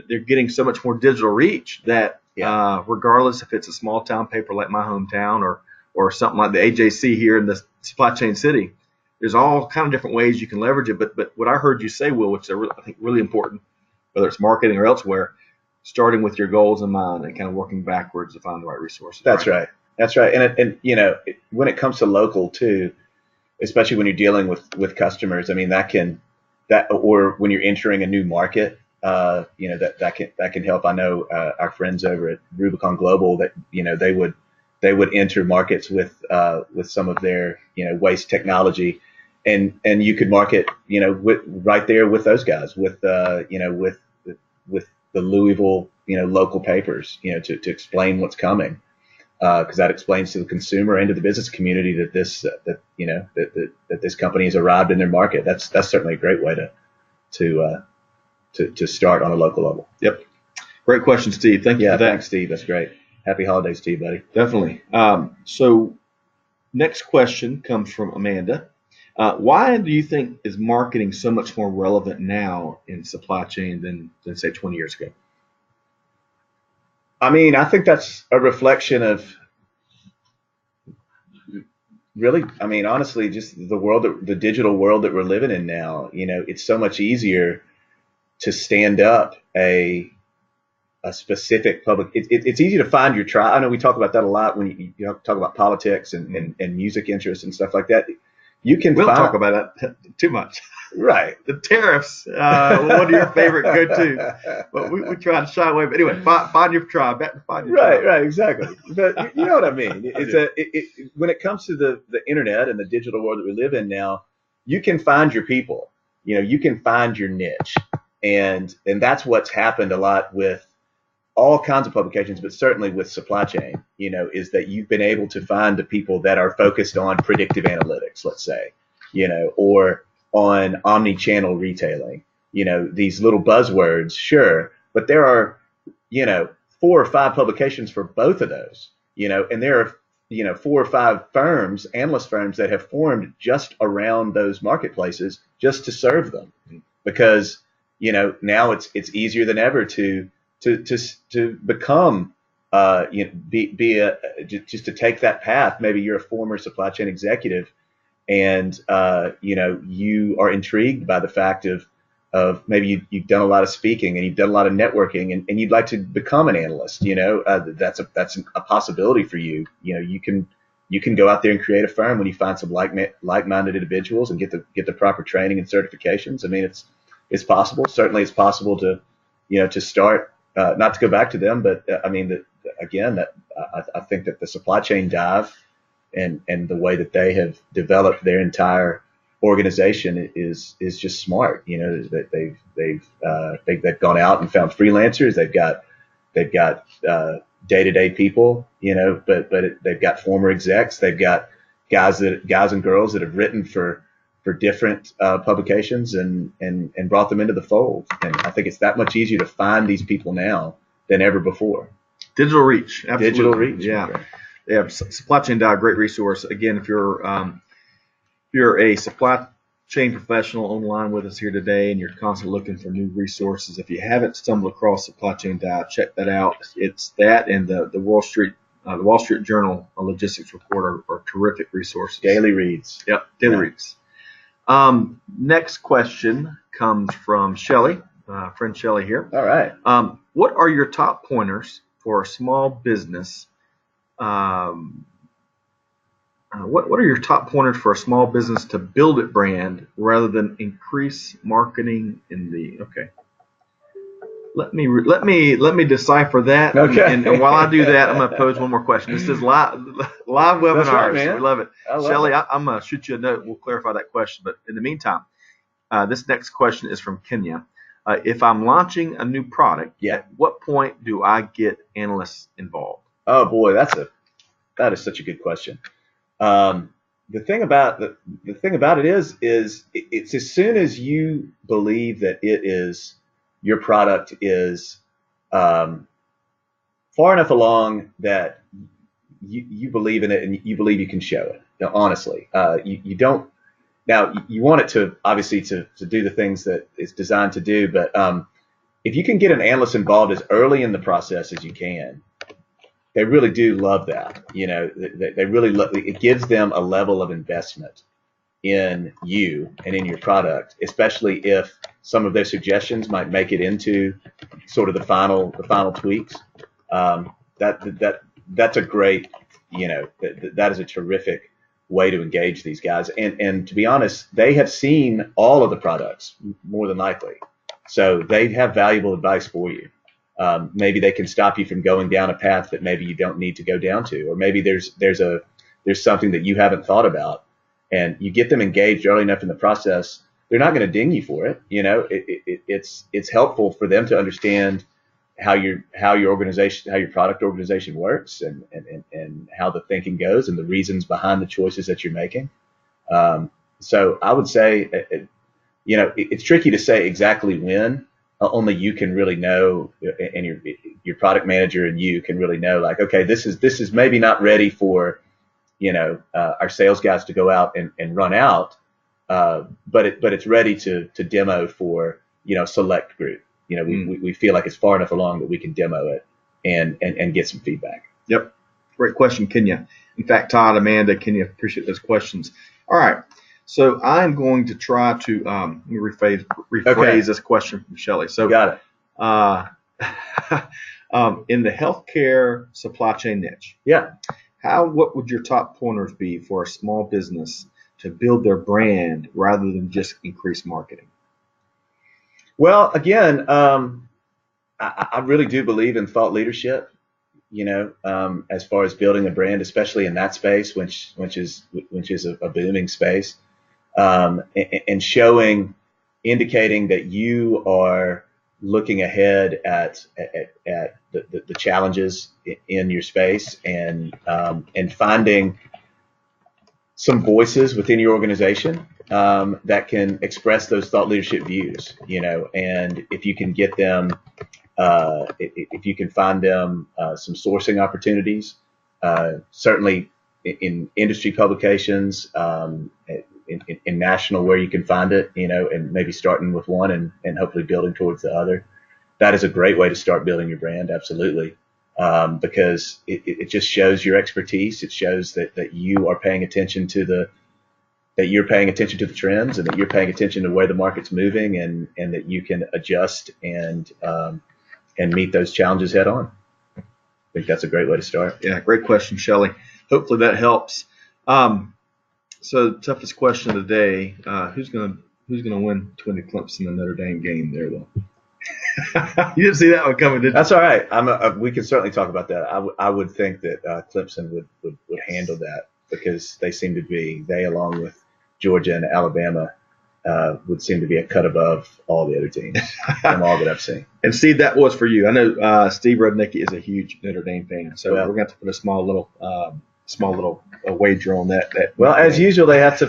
they're getting so much more digital reach that regardless if it's a small town paper like my hometown or something like the AJC here in the Supply Chain City, there's all kind of different ways you can leverage it. But what I heard you say, Will, which is I think really important, whether it's marketing or elsewhere, starting with your goals in mind and kind of working backwards to find the right resources. That's right. And when it comes to local too, especially when you're dealing with customers, I mean, or when you're entering a new market, that can help. I know our friends over at Rubicon Global that they would enter markets with some of their waste technology, and you could market right there with those guys with the Louisville local papers to explain what's coming, because that explains to the consumer and to the business community that this company has arrived in their market. That's certainly a great way to start on a local level. Yep. Great question, Steve. Thank you for that. Thanks, Steve. That's great. Happy holidays to you, buddy. Definitely. So next question comes from Amanda. Why do you think is marketing so much more relevant now in supply chain than say 20 years ago? I mean, I think that's a reflection of really, I mean, honestly, just the digital world that we're living in now. It's so much easier to stand up a specific public. It's easy to find your tribe. I know we talk about that a lot when you talk about politics and music interests and stuff like that. We don't talk about that too much. Right. The tariffs, one of your favorite go-to, but we try to shy away. But anyway, find your tribe. Find your tribe. Right, exactly. But you know what I mean. When it comes to the internet and the digital world that we live in now, you can find your people. You can find your niche, and that's what's happened a lot with all kinds of publications, but certainly with supply chain, is that you've been able to find the people that are focused on predictive analytics, let's say, or on omni-channel retailing, these little buzzwords, sure, but there are, 4 or 5 publications for both of those, and there are, 4 or 5 firms, analyst firms that have formed just around those marketplaces just to serve them, because, now it's easier than ever to become, just to take that path. Maybe you're a former supply chain executive, and you are intrigued by the fact of maybe you've done a lot of speaking and you've done a lot of networking, and you'd like to become an analyst. That's a possibility for you. You can you can go out there and create a firm when you find some like-minded individuals and get the proper training and certifications. I mean, it's possible. Certainly, it's possible to, to start, not to go back to them, but I mean, I think that the supply chain dive and the way that they have developed their entire organization is just smart. That they've gone out and found freelancers. They've got day-to-day people, but they've got former execs. They've got guys and girls that have written for different publications and brought them into the fold. And I think it's that much easier to find these people now than ever before. Digital reach, absolutely. Digital reach, yeah. Okay. Yeah, Supply Chain Dive, great resource. Again, if you're a supply chain professional online with us here today and you're constantly looking for new resources, if you haven't stumbled across Supply Chain Dive, check that out. It's that and the Wall Street Journal logistics report are terrific resources. Daily reads. Yep, daily reads. Next question comes from Shelly, friend Shelly here. All right. What are your top pointers for a small business? What are your top pointers for a small business to build its brand rather than increase marketing in the? Okay. Let me decipher that. Okay. And while I do that, I'm going to pose one more question. This is live webinars. That's right, man. We love it. Shelly, I'm going to shoot you a note. We'll clarify that question. But in the meantime, this next question is from Kenya. If I'm launching a new product, at what point do I get analysts involved? Oh boy, that is such a good question. The thing about it is it's as soon as you believe that your product is far enough along that you believe in it and you believe you can show it. Honestly, you don't. Now you want it to obviously to do the things that it's designed to do, but if you can get an analyst involved as early in the process as you can, they really do love that. They really it gives them a level of investment in you and in your product, especially if some of their suggestions might make it into sort of the final tweaks. That's a great, that is a terrific way to engage these guys. And to be honest, they have seen all of the products more than likely. So they have valuable advice for you. Maybe they can stop you from going down a path that maybe you don't need to go down to, or maybe there's something that you haven't thought about, and you get them engaged early enough in the process. They're not going to ding you for it. It's helpful for them to understand how your product organization works and how the thinking goes and the reasons behind the choices that you're making. So I would say, it's tricky to say exactly when. Only you can really know, and your product manager and you can really know, like, okay, this is maybe not ready for, our sales guys to go out and run out, but it's ready to demo for, select group. We feel like it's far enough along that we can demo it and get some feedback. Yep. Great question, Kenya. In fact, Todd, Amanda, Kenya, appreciate those questions. All right. So I'm going to try to rephrase this question from Shelly. So got it. In the healthcare supply chain niche, what would your top pointers be for a small business to build their brand rather than just increase marketing? Well, again, I really do believe in thought leadership. As far as building a brand, especially in that space, which is a booming space. And indicating that you are looking ahead at the challenges in your space and finding some voices within your organization that can express those thought leadership views, and if you can get them, if you can find them some sourcing opportunities, certainly in industry publications, in national where you can find it, and maybe starting with one and hopefully building towards the other. That is a great way to start building your brand, absolutely, because it just shows your expertise. It shows that you are paying attention to the trends, and that you're paying attention to where the market's moving, and that you can adjust and meet those challenges head on. I think that's a great way to start. Yeah, great question, Shelly. hopefully that helps. So the toughest question of the day: who's gonna win between the Clemson and Notre Dame game there, though? You didn't see that one coming, did you? That's all right. We can certainly talk about that. I would think that Clemson would handle that because they along with Georgia and Alabama would seem to be a cut above all the other teams from all that I've seen. And Steve, that was for you. I know Steve Rudnicki is a huge Notre Dame fan, so we're going to have to put a small little wager on that. Well, as usual, they got to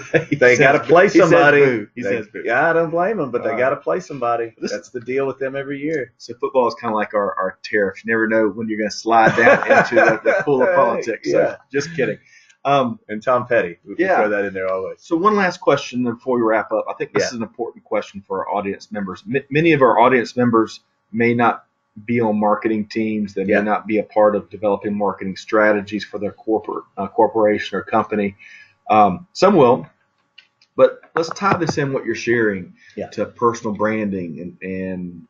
play somebody. He says boo. Yeah, I don't blame them, but they got to play somebody. That's the deal with them every year. So football is kind of like our tariffs. You never know when you're going to slide down into the pool of politics. So just kidding. And Tom Petty, we can throw that in there always. So one last question before we wrap up. I think this is an important question for our audience members. Many of our audience members may not be on marketing teams. They may not be a part of developing marketing strategies for their corporation or company. Some will, but let's tie this in what you're sharing to personal branding and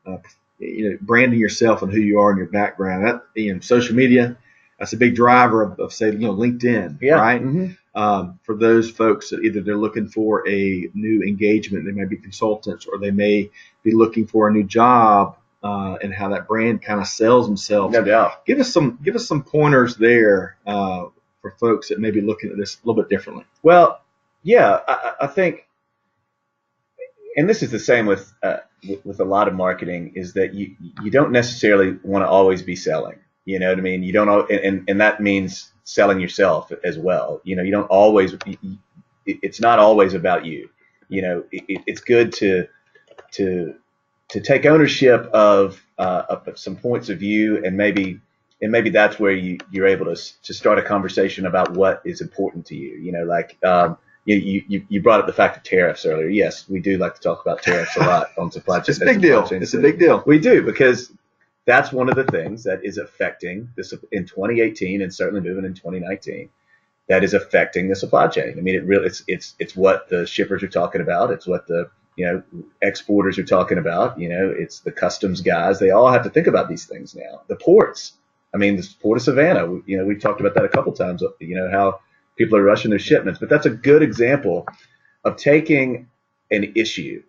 branding yourself and who you are and your background. That, social media. That's a big driver of say, LinkedIn, right? Mm-hmm. For those folks that either they're looking for a new engagement, they may be consultants, or they may be looking for a new job, and how that brand kind of sells themselves. No doubt. Give us some pointers there for folks that may be looking at this a little bit differently. Well, yeah, I think, and this is the same with a lot of marketing, is that you don't necessarily want to always be selling. You know what I mean? You don't, and that means selling yourself as well. You don't always. It's not always about you. It's good to take ownership of some points of view, and maybe that's where you're able to start a conversation about what is important to you. You brought up the fact of tariffs earlier. Yes, we do like to talk about tariffs a lot on supply chain. It's a big deal. It's a big deal. We do, because that's one of the things that is affecting this in 2018 and certainly moving in 2019. That is affecting the supply chain. I mean, it's what the shippers are talking about. It's what the exporters are talking about. It's the customs guys. They all have to think about these things now. The ports. I mean, the port of Savannah. We've talked about that a couple times. How people are rushing their shipments. But that's a good example of taking an issue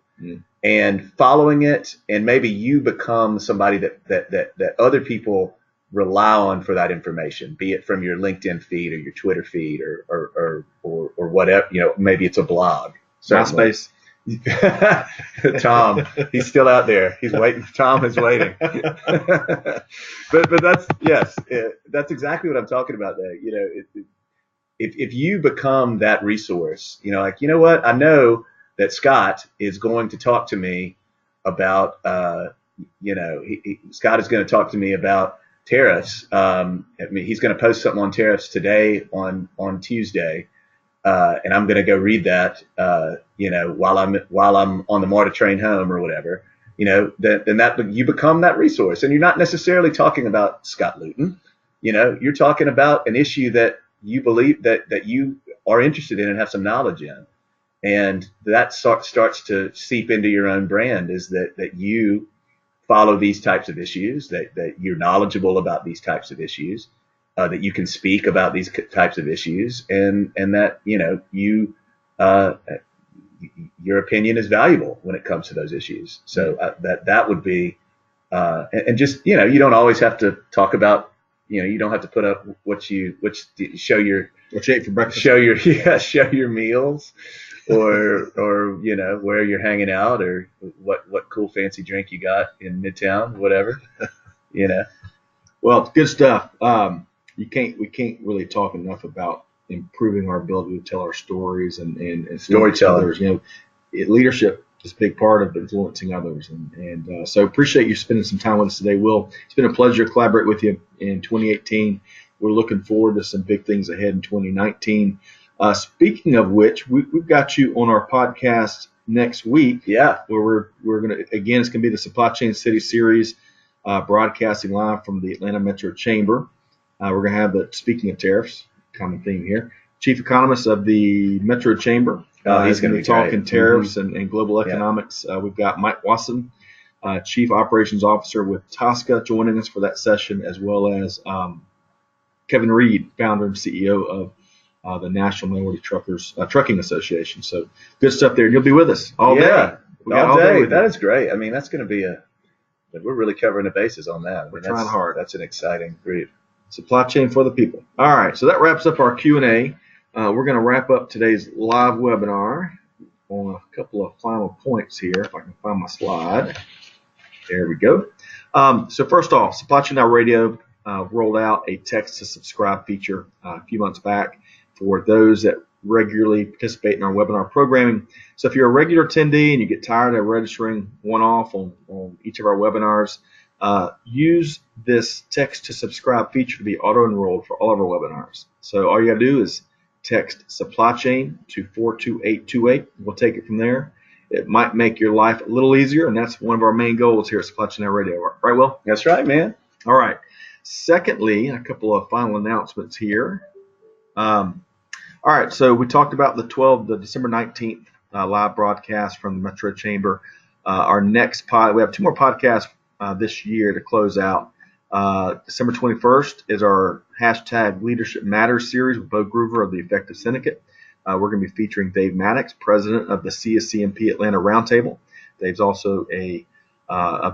and following it, and maybe you become somebody that other people rely on for that information, be it from your LinkedIn feed or your Twitter feed or whatever. Maybe it's a blog. MySpace. Tom, he's still out there. He's waiting. Tom is waiting. but that's exactly what I'm talking about there. If you become that resource, what, I know that Scott is going to talk to me about, Scott is going to talk to me about tariffs. He's going to post something on tariffs today on Tuesday. And I'm going to go read that, while I'm on the MARTA train home or whatever, then you become that resource. And you're not necessarily talking about Scott Luton. You're talking about an issue that you believe that you are interested in and have some knowledge in. And that starts to seep into your own brand, is that you follow these types of issues, that you're knowledgeable about these types of issues, that you can speak about these types of issues, and that your opinion is valuable when it comes to those issues. So that would be, and just you don't always have to talk about, you don't have to put up what you show your what you ate for breakfast, show your meals, or where you're hanging out, or what cool fancy drink you got in Midtown, whatever. Well, it's good stuff. We can't really talk enough about improving our ability to tell our stories and storytellers. Leadership is a big part of influencing others, and so appreciate you spending some time with us today, Will. It's been a pleasure to collaborate with you in 2018. We're looking forward to some big things ahead in 2019. Speaking of which, we've got you on our podcast next week. Yeah, where we're gonna, again, it's gonna be the Supply Chain City series, broadcasting live from the Atlanta Metro Chamber. We're gonna have the, speaking of tariffs, common theme here, Chief Economist of the Metro Chamber. He's going to be talking tariffs and global economics. We've got Mike Wasson, Chief Operations Officer with Tosca, joining us for that session, as well as Kevin Reed, founder and CEO of the National Minority Truckers Trucking Association. So good stuff there. You'll be with us all day. We got all day. with That you. is great. I mean, that's going to be we're really covering the bases on that. I mean, We're trying hard. That's an exciting brief. Supply chain for the people. All right, so that wraps up our Q&A. We're going to wrap up today's live webinar on a couple of final points here, if I can find my slide. There we go. So first off, Supply Chain Now Radio rolled out a text to subscribe feature a few months back for those that regularly participate in our webinar programming. So if you're a regular attendee and you get tired of registering one-off on each of our webinars, use this text to subscribe feature to be auto-enrolled for all of our webinars. So all you got to do is text supply chain to 42828. We'll take it from there. It might make your life a little easier, and that's one of our main goals here at Supply Chain Now Radio. Right, Will? That's right, man. All right. Secondly, a couple of final announcements here. All right, so we talked about the December 19th live broadcast from the Metro Chamber. Our next we have two more podcasts this year to close out. December 21st is our hashtag Leadership Matters series with Bo Groover of the Effective Syndicate. We're going to be featuring Dave Maddox, president of the CSCMP Atlanta Roundtable. Dave's also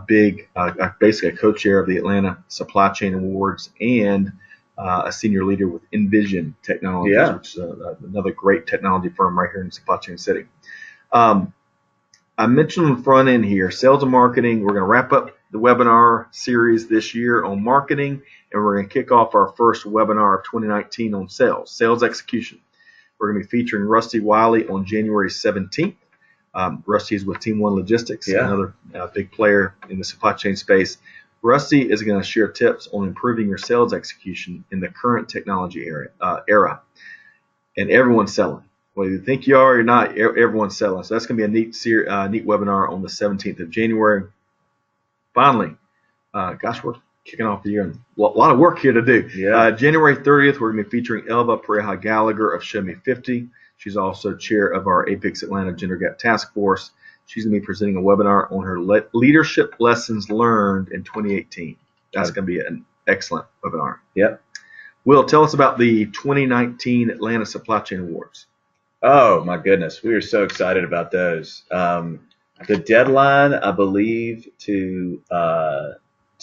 basically a co-chair of the Atlanta Supply Chain Awards and a senior leader with Envision Technologies, which is another great technology firm right here in Supply Chain City. I mentioned on the front end here, sales and marketing. We're going to wrap up the webinar series this year on marketing, and we're going to kick off our first webinar of 2019 on sales execution. We're going to be featuring Rusty Wiley on January 17th. Rusty is with Team One Logistics, another big player in the supply chain space. Rusty is going to share tips on improving your sales execution in the current technology era. And everyone's selling. Whether you think you are or not, everyone's selling. So that's going to be a neat webinar on the 17th of January. Finally, we're kicking off the year. A lot of work here to do. January 30th, we're going to be featuring Elva Pareja Gallagher of Show Me 50. She's also chair of our APICS Atlanta Gender Gap Task Force. She's going to be presenting a webinar on her leadership lessons learned in 2018. That's going to be an excellent webinar. Yep. Will, tell us about the 2019 Atlanta Supply Chain Awards. Oh, my goodness. We are so excited about those. The deadline, I believe, to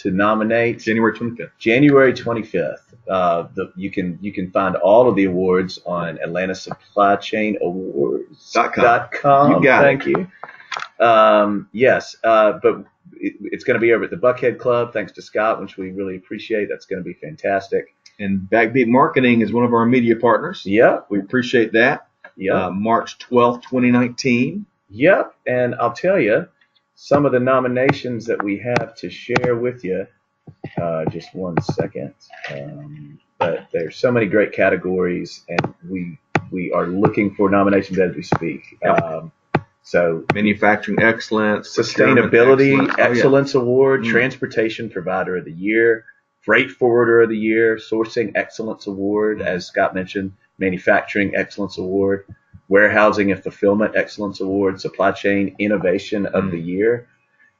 nominate January 25th. January 25th. You can find all of the awards on Atlanta Supply Chain Awards.com. You got Thank you. Yes, but it's going to be over at the Buckhead Club. Thanks to Scott, which we really appreciate. That's going to be fantastic. And Backbeat Marketing is one of our media partners. Yep. We appreciate that. Yep. March 12th, 2019. Yep. And I'll tell you some of the nominations that we have to share with you. Just one second. But there's so many great categories, and we are looking for nominations as we speak. Yep. So manufacturing excellence, sustainability excellence award, transportation provider of the year, freight forwarder of the year, sourcing excellence award, as Scott mentioned, manufacturing excellence award, warehousing and fulfillment excellence award, supply chain innovation of the year.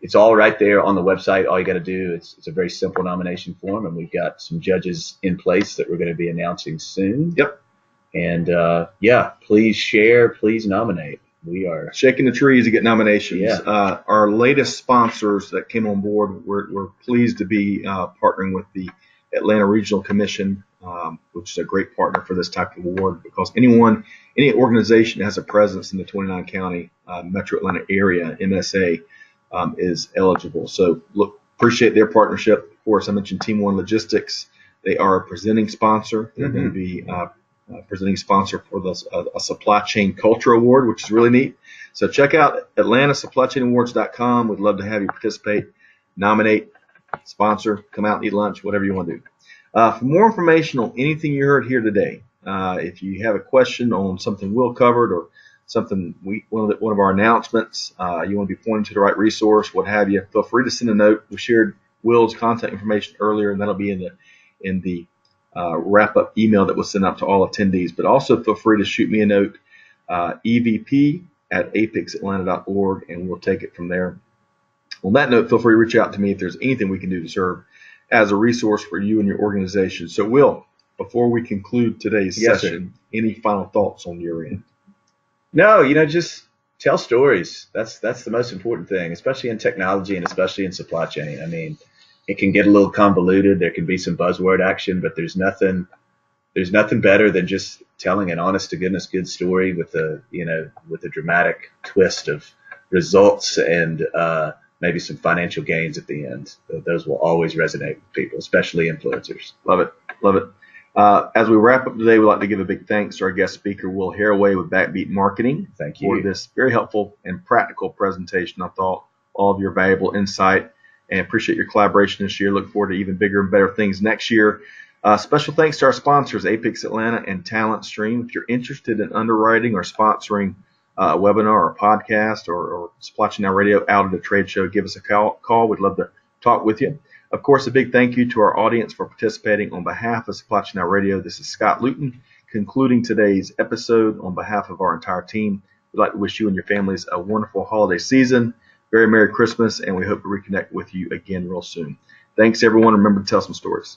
It's all right there on the website. All you got to do, it's a very simple nomination form, and we've got some judges in place that we're going to be announcing soon. Yep. And please share, please nominate. We are shaking the trees to get nominations. Yeah. Our latest sponsors that came on board, we're pleased to be partnering with the Atlanta Regional Commission, which is a great partner for this type of award, because any organization that has a presence in the 29 county Metro Atlanta area, MSA, is eligible. So appreciate their partnership. Of course, I mentioned Team One Logistics. They are a presenting sponsor. They're going to be presenting sponsor for a Supply Chain Culture Award, which is really neat. So check out AtlantaSupplyChainAwards.com. We'd love to have you participate, nominate, sponsor, come out and eat lunch, whatever you want to do. For more information on anything you heard here today, if you have a question on something Will covered or something one of our announcements, you want to be pointed to the right resource, what have you, feel free to send a note. We shared Will's contact information earlier, and that'll be in the wrap-up email that was sent out to all attendees. But also feel free to shoot me a note, evp@apixatlanta.org, and we'll take it from there. On that note, feel free to reach out to me if there's anything we can do to serve as a resource for you and your organization. So, Will, before we conclude today's Yes, session, any final thoughts on your end? No, just tell stories. That's the most important thing, especially in technology and especially in supply chain. I mean, it can get a little convoluted. There can be some buzzword action, but there's nothing better than just telling an honest to goodness good story with a dramatic twist of results and maybe some financial gains at the end. Those will always resonate with people, especially influencers. Love it. Love it. As we wrap up today, we'd like to give a big thanks to our guest speaker, Will Haraway with Backbeat Marketing. Thank you. For this very helpful and practical presentation. I thought all of your valuable insight, and appreciate your collaboration this year. Look forward to even bigger and better things next year. Special thanks to our sponsors, APICS Atlanta and Talent Stream. If you're interested in underwriting or sponsoring a webinar or a podcast or Supply Chain Now Radio out at a trade show, give us a call. We'd love to talk with you. Of course, a big thank you to our audience for participating. On behalf of Supply Chain Now Radio, this is Scott Luton concluding today's episode. On behalf of our entire team, we'd like to wish you and your families a wonderful holiday season. Very Merry Christmas, and we hope to reconnect with you again real soon. Thanks, everyone. Remember to tell some stories.